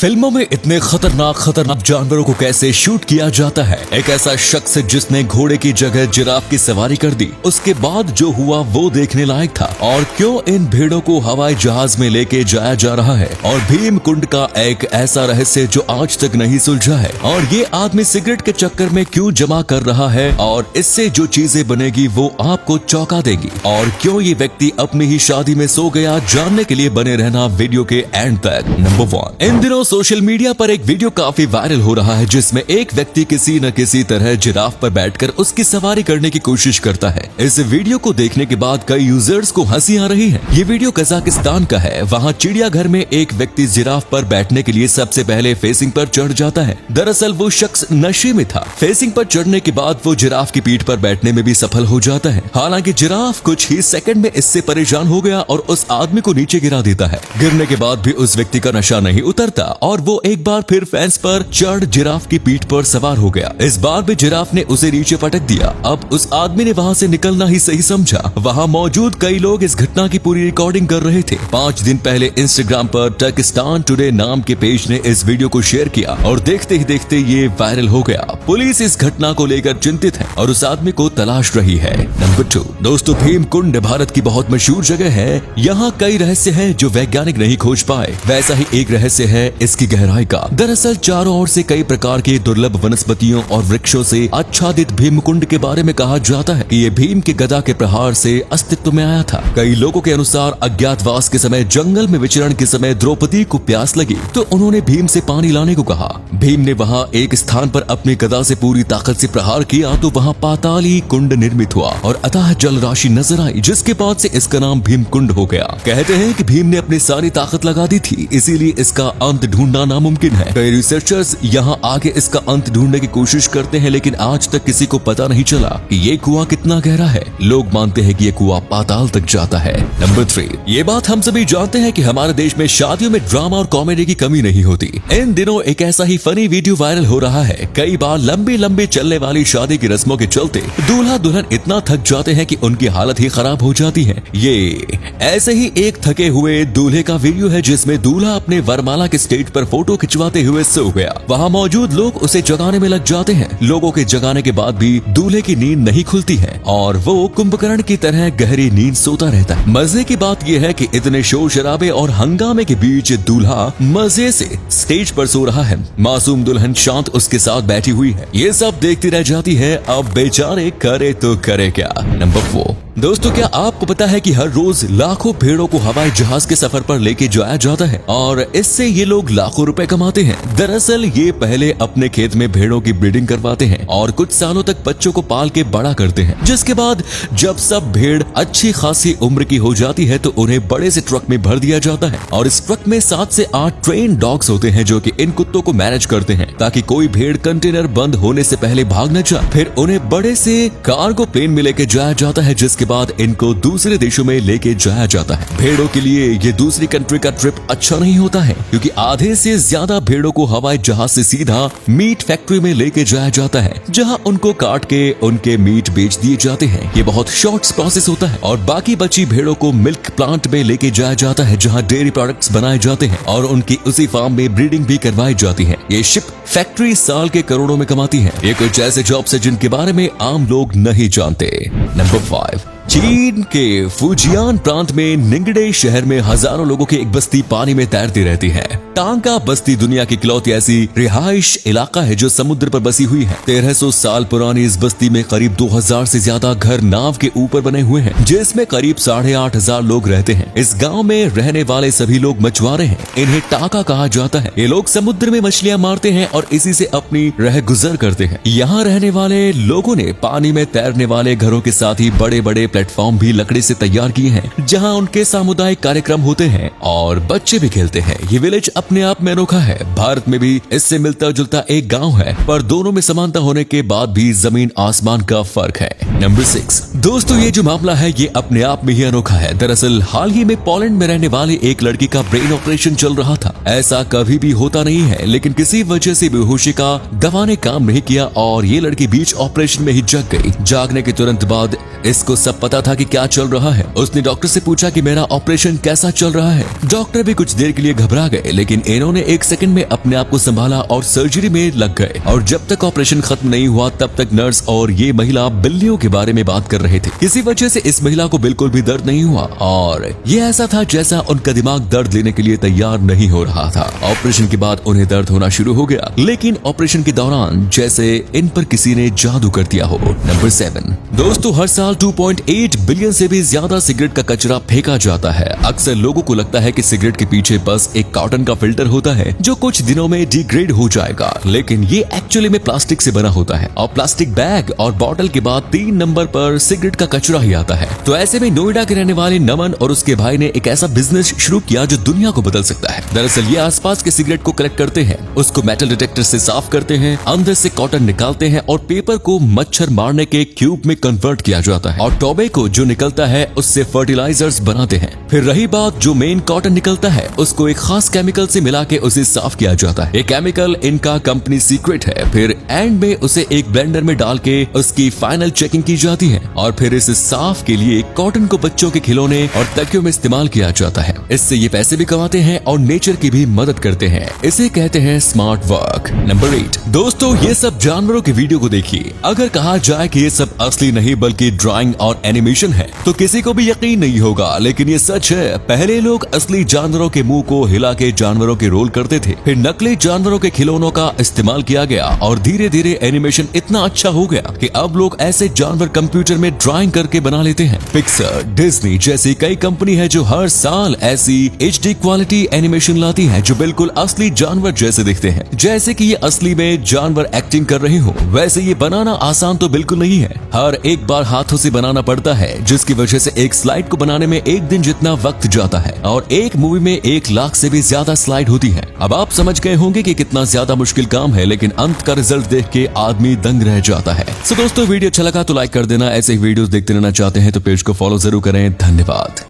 फिल्मों में इतने खतरनाक जानवरों को कैसे शूट किया जाता है। एक ऐसा शख्स जिसने घोड़े की जगह जिराफ की सवारी कर दी, उसके बाद जो हुआ वो देखने लायक था। और क्यों इन भेड़ों को हवाई जहाज में लेके जाया जा रहा है, और भीम कुंड का एक ऐसा रहस्य जो आज तक नहीं सुलझा है। और ये आदमी सिगरेट के चक्कर में क्यों जमा कर रहा है, और इससे जो चीजें बनेगी वो आपको चौंका देगी। और क्यों ये व्यक्ति अपनी ही शादी में सो गया, जानने के लिए बने रहना वीडियो के एंड तक। नंबर 1, इन दिनों सोशल मीडिया पर एक वीडियो काफी वायरल हो रहा है जिसमें एक व्यक्ति किसी न किसी तरह जिराफ पर बैठकर उसकी सवारी करने की कोशिश करता है। इस वीडियो को देखने के बाद कई यूजर्स को हंसी आ रही है। ये वीडियो कजाकिस्तान का है। वहाँ चिड़ियाघर में एक व्यक्ति जिराफ पर बैठने के लिए सबसे पहले फेसिंग पर चढ़ जाता है। दरअसल वो शख्स नशे में था। फेसिंग पर चढ़ने के बाद वो जिराफ की पीठ पर बैठने में भी सफल हो जाता है। हालांकि जिराफ कुछ ही सेकंड में इससे परेशान हो गया और उस आदमी को नीचे गिरा देता है। गिरने के बाद भी उस व्यक्ति का नशा नहीं उतरता और वो एक बार फिर फेंस पर चढ़ जिराफ की पीठ पर सवार हो गया। इस बार भी जिराफ ने उसे नीचे पटक दिया। अब उस आदमी ने वहाँ से निकलना ही सही समझा। वहाँ मौजूद कई लोग इस घटना की पूरी रिकॉर्डिंग कर रहे थे। 5 दिन पहले इंस्टाग्राम पर टर्किस्तान टुडे नाम के पेज ने इस वीडियो को शेयर किया और देखते ही देखते ये वायरल हो गया। पुलिस इस घटना को लेकर चिंतित है और उस आदमी को तलाश रही है। नंबर 2, दोस्तों भीम कुंड भारत की बहुत मशहूर जगह है। यहाँ कई रहस्य हैं जो वैज्ञानिक नहीं खोज पाए। वैसा ही एक रहस्य है इसकी गहराई का। दरअसल चारों ओर से कई प्रकार के दुर्लभ वनस्पतियों और वृक्षों से आच्छादित भीमकुंड के बारे में कहा जाता है कि ये भीम के गदा के प्रहार से अस्तित्व में आया था। कई लोगों के अनुसार अज्ञातवास के समय जंगल में विचरण के समय द्रौपदी को प्यास लगी तो उन्होंने भीम से पानी लाने को कहा। भीम ने वहाँ एक स्थान पर अपनी गदा से पूरी ताकत से प्रहार किया तो वहाँ पाताली कुंड निर्मित हुआ और अथाह जल राशि नजर आई, जिसके बाद से इसका नाम भीम कुंड हो गया। कहते हैं कि भीम ने अपनी सारी ताकत लगा दी थी, इसीलिए इसका अंत ढूंढना नामुमकिन है। कई रिसर्चर्स यहाँ आगे इसका अंत ढूंढने की कोशिश करते हैं, लेकिन आज तक किसी को पता नहीं चला कि ये कुआं कितना गहरा है। लोग मानते हैं कि ये कुआं पाताल तक जाता है। नंबर 3, ये बात हम सभी जानते हैं कि हमारे देश में शादियों में ड्रामा और कॉमेडी की कमी नहीं होती। इन दिनों एक ऐसा ही फनी वीडियो वायरल हो रहा है। कई बार लंबी लंबी चलने वाली शादी की रस्मों के चलते दूल्हा दुल्हन इतना थक जाते हैं कि उनकी हालत ही खराब हो जाती है। ये ऐसे ही एक थके हुए दूल्हे का वीडियो है जिसमें दूल्हा अपने वरमाला के स्टेज पर फोटो खिंचवाते हुए सो गया। वहाँ मौजूद लोग उसे जगाने में लग जाते हैं। लोगों के जगाने के बाद भी दूल्हे की नींद नहीं खुलती है और वो कुंभकर्ण की तरह गहरी नींद सोता रहता है। मजे की बात यह है कि इतने शोर शराबे और हंगामे के बीच दूल्हा मजे से स्टेज पर सो रहा है। मासूम दुल्हन शांत उसके साथ बैठी हुई है। ये सब देखती रह जाती है। अब बेचारे करे तो करे क्या। नंबर 4, दोस्तों क्या आपको पता है कि हर रोज लाखों भेड़ों को हवाई जहाज के सफर पर लेके जाया जाता है और इससे ये लोग लाखों रुपए कमाते हैं। दरअसल ये पहले अपने खेत में भेड़ों की ब्रीडिंग करवाते हैं और कुछ सालों तक बच्चों को पाल के बड़ा करते हैं, जिसके बाद जब सब भेड़ अच्छी खासी उम्र की हो जाती है तो उन्हें बड़े से ट्रक में भर दिया जाता है और इस ट्रक में 7 से 8 ट्रेन डॉग्स होते हैं जो कि इन कुत्तों को मैनेज करते हैं ताकि कोई भेड़ कंटेनर बंद होने से पहले भाग न जाए। फिर उन्हें बड़े से कार्गो प्लेन में लेके जाया जाता है, जिसके बाद इनको दूसरे देशों में लेके जाया जाता है। भेड़ों के लिए ये दूसरी कंट्री का ट्रिप अच्छा नहीं होता है क्योंकि आधे से ज्यादा भेड़ों को हवाई जहाज से सीधा मीट फैक्ट्री में लेके जाया जाता है जहां उनको काट के उनके मीट बेच दिए जाते हैं। ये बहुत शॉर्ट प्रोसेस होता है और बाकी बची भेड़ों को मिल्क प्लांट में लेके जाया जाता है जहां डेयरी प्रोडक्ट्स बनाए जाते हैं और उनकी उसी फार्म में ब्रीडिंग भी करवाई जाती है। ये शिप फैक्ट्री साल के करोड़ों में कमाती है। ये कुछ ऐसे जॉब्स है जिनके बारे में आम लोग नहीं जानते। नंबर 5, चीन के फुजियान प्रांत में निंगडे शहर में हजारों लोगों की एक बस्ती पानी में तैरती रहती है। टांका बस्ती दुनिया की इकलौती ऐसी रिहाइश इलाका है जो समुद्र पर बसी हुई है। 1300 साल पुरानी इस बस्ती में करीब 2000 से ज्यादा घर नाव के ऊपर बने हुए हैं, जिसमें करीब 8500 लोग रहते हैं। इस गांव में रहने वाले सभी लोग मछुआरे हैं। इन्हें टांका कहा जाता है। ये लोग समुद्र में मछलियां मारते हैं और इसी से अपनी रह गुजर करते हैं। यहाँ रहने वाले लोगों ने पानी में तैरने वाले घरों के साथ ही बड़े बड़े प्लेटफॉर्म भी लकड़ी से तैयार किए हैं जहां उनके सामुदायिक कार्यक्रम होते हैं और बच्चे भी खेलते हैं। ये विलेज अपने आप में अनोखा है। भारत में भी इससे मिलता जुलता एक गांव है, पर दोनों में समानता होने के बाद भी जमीन आसमान का फर्क है। नंबर 6, दोस्तों ये जो मामला है ये अपने आप में ही अनोखा है। दरअसल हाल ही में पोलैंड में रहने वाली एक लड़की का ब्रेन ऑपरेशन चल रहा था। ऐसा कभी भी होता नहीं है, लेकिन किसी वजह से बेहोशी का दवा ने काम नहीं किया और ये लड़की बीच ऑपरेशन में ही जग गई। जागने के तुरंत बाद इसको सब साफ पता था कि क्या चल रहा है। उसने डॉक्टर से पूछा कि मेरा ऑपरेशन कैसा चल रहा है। डॉक्टर भी कुछ देर के लिए घबरा गए, लेकिन इन्होंने 1 सेकंड में अपने आप को संभाला और सर्जरी में लग गए। और जब तक ऑपरेशन खत्म नहीं हुआ तब तक नर्स और ये महिला बिल्लियों के बारे में बात कर रहे थे। किसी वजह से इस महिला को बिल्कुल भी दर्द नहीं हुआ और ये ऐसा था जैसा उनका दिमाग दर्द लेने के लिए तैयार नहीं हो रहा था। ऑपरेशन के बाद उन्हें दर्द होना शुरू हो गया, लेकिन ऑपरेशन के दौरान जैसे इन पर किसी ने जादू कर दिया हो। नंबर 7 दोस्तों, हर साल 2.8 बिलियन से भी ज्यादा सिगरेट का कचरा फेंका जाता है। अक्सर लोगों को लगता है कि सिगरेट के पीछे बस एक कॉटन का फिल्टर होता है जो कुछ दिनों में डिग्रेड हो जाएगा, लेकिन ये एक्चुअली में प्लास्टिक से बना होता है और प्लास्टिक बैग और बॉटल के बाद 3 नंबर पर सिगरेट का कचरा ही आता है। तो ऐसे में नोएडा के रहने वाले नमन और उसके भाई ने एक ऐसा बिजनेस शुरू किया जो दुनिया को बदल सकता है। दरअसल ये आसपास के सिगरेट को कलेक्ट करते हैं, उसको मेटल डिटेक्टर से साफ करते हैं, अंदर से कॉटन निकालते हैं और पेपर को मच्छर मारने के क्यूब में कन्वर्ट किया जाता है और टोबैको जो निकलता है उससे फर्टिलाइजर्स बनाते हैं। फिर रही बात जो मेन कॉटन निकलता है उसको एक खास केमिकल से मिला के उसे साफ किया जाता है। ये केमिकल इनका कंपनी सीक्रेट है। फिर एंड में उसे एक ब्लेंडर में डाल के उसकी फाइनल चेकिंग की जाती है और फिर इस साफ के लिए कॉटन को बच्चों के खिलौने और तकियों में इस्तेमाल किया जाता है। इससे ये पैसे भी कमाते हैं और नेचर की भी मदद करते हैं। इसे कहते हैं स्मार्ट वर्क। नंबर 8 दोस्तों, ये सब जानवरों की वीडियो को देखिए। अगर कहा जाए कि ये सब असली नहीं बल्कि ड्राइंग और एनिमेशन है तो किसी को भी यकीन नहीं होगा, लेकिन ये सच है। पहले लोग असली जानवरों के मुंह को हिला के जानवरों के रोल करते थे, फिर नकली जानवरों के खिलौनों का इस्तेमाल किया गया और धीरे धीरे एनिमेशन इतना अच्छा हो गया कि अब लोग ऐसे जानवर कंप्यूटर में ड्राइंग करके बना लेते हैं। पिक्सर, डिज्नी जैसी कई कंपनी है जो हर साल ऐसी HD क्वालिटी एनिमेशन लाती है जो बिल्कुल असली जानवर जैसे दिखते हैं, जैसे कि ये असली में जानवर एक्टिंग कर रहे हो। वैसे ये बनाना आसान तो बिल्कुल नहीं है, हर एक बार हाथों से बनाना पड़ता है, जिसकी वजह से एक स्लाइड को बनाने में 1 दिन जितना वक्त जाता है और एक मूवी में 1 लाख से भी ज्यादा स्लाइड होती है। अब आप समझ गए होंगे कि कितना ज्यादा मुश्किल काम है, लेकिन अंत का रिजल्ट देख के आदमी दंग रह जाता है। सो दोस्तों, वीडियो अच्छा लगा तो लाइक कर देना। ऐसे ही वीडियोस देखते रहना चाहते हैं तो पेज को फॉलो जरूर करें। धन्यवाद।